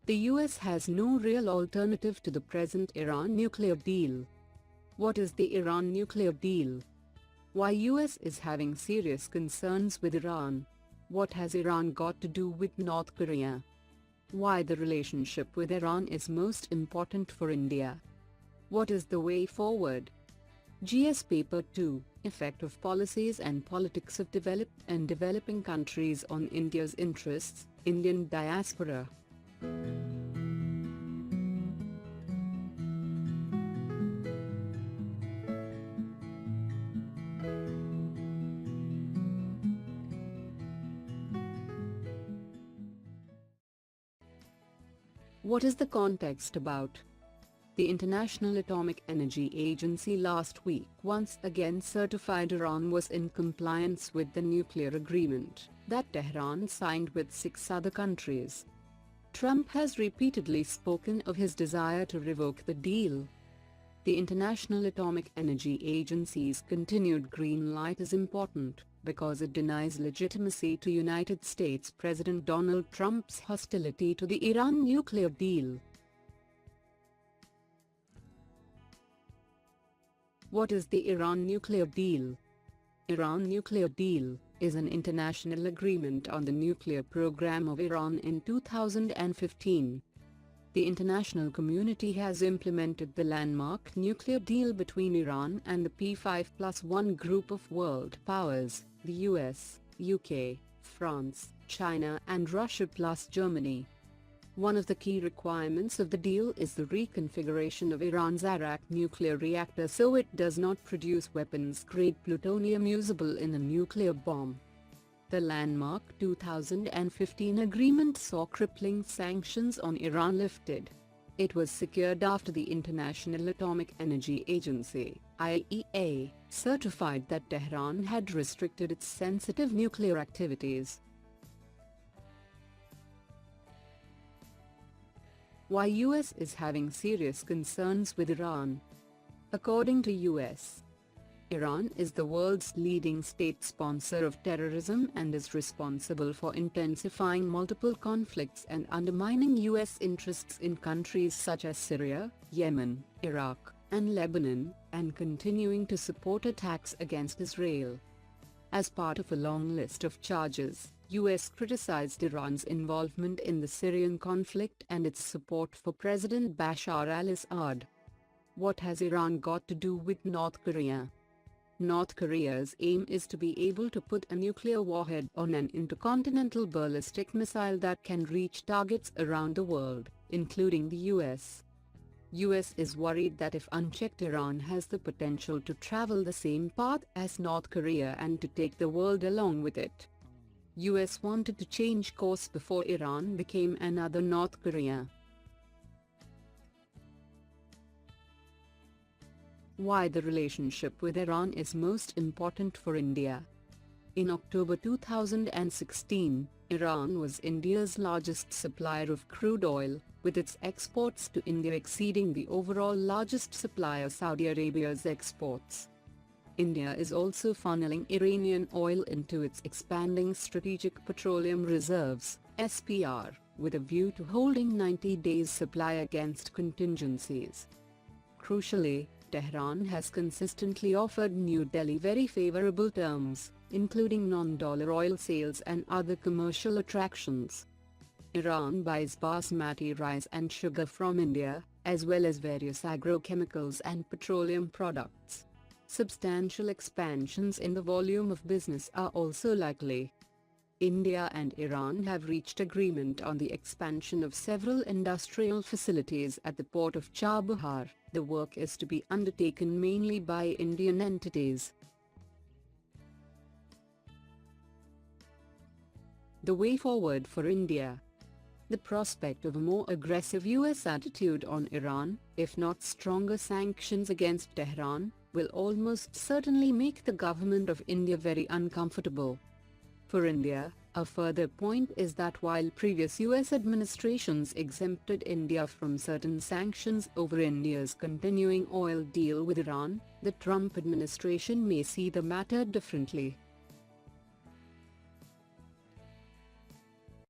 The US has no real alternative to the present Iran nuclear deal. What is the Iran nuclear deal? Why US is having serious concerns with Iran? What has Iran got to do with North Korea? Why the relationship with Iran is most important for India? What is the way forward? GS Paper 2, Effect of Policies and Politics of Developed and Developing Countries on India's Interests, Indian Diaspora. What is the context about? The International Atomic Energy Agency last week once again certified Iran was in compliance with the nuclear agreement that Tehran signed with 6 other countries. Trump has repeatedly spoken of his desire to revoke the deal. The International Atomic Energy Agency's continued green light is important because it denies legitimacy to United States President Donald Trump's hostility to the Iran nuclear deal. What is the Iran nuclear deal? Iran nuclear deal is an international agreement on the nuclear program of Iran in 2015. The international community has implemented the landmark nuclear deal between Iran and the P5+1 group of world powers, the US, UK, France, China and Russia plus Germany. One of the key requirements of the deal is the reconfiguration of Iran's Arak nuclear reactor so it does not produce weapons-grade plutonium usable in a nuclear bomb. The landmark 2015 agreement saw crippling sanctions on Iran lifted. It was secured after the International Atomic Energy Agency (IAEA) certified that Tehran had restricted its sensitive nuclear activities. Why US is having serious concerns with Iran? According to US, Iran is the world's leading state sponsor of terrorism and is responsible for intensifying multiple conflicts and undermining US interests in countries such as Syria, Yemen, Iraq, and Lebanon, and continuing to support attacks against Israel. As part of a long list of charges, US criticized Iran's involvement in the Syrian conflict and its support for President Bashar al-Assad. What has Iran got to do with North Korea? North Korea's aim is to be able to put a nuclear warhead on an intercontinental ballistic missile that can reach targets around the world, including the US. US is worried that if unchecked, Iran has the potential to travel the same path as North Korea and to take the world along with it. US wanted to change course before Iran became another North Korea. Why the relationship with Iran is most important for India? In October 2016, Iran was India's largest supplier of crude oil, with its exports to India exceeding the overall largest supplier Saudi Arabia's exports. India is also funneling Iranian oil into its expanding Strategic Petroleum Reserves (SPR), with a view to holding 90 days supply against contingencies. Crucially, Tehran has consistently offered New Delhi very favorable terms, including non-dollar oil sales and other commercial attractions. Iran buys basmati rice and sugar from India, as well as various agrochemicals and petroleum products. Substantial expansions in the volume of business are also likely. India and Iran have reached agreement on the expansion of several industrial facilities at the port of Chabahar. The work is to be undertaken mainly by Indian entities. The way forward for India. The prospect of a more aggressive US attitude on Iran, if not stronger sanctions against Tehran, will almost certainly make the government of India very uncomfortable. For India, a further point is that while previous US administrations exempted India from certain sanctions over India's continuing oil deal with Iran, the Trump administration may see the matter differently.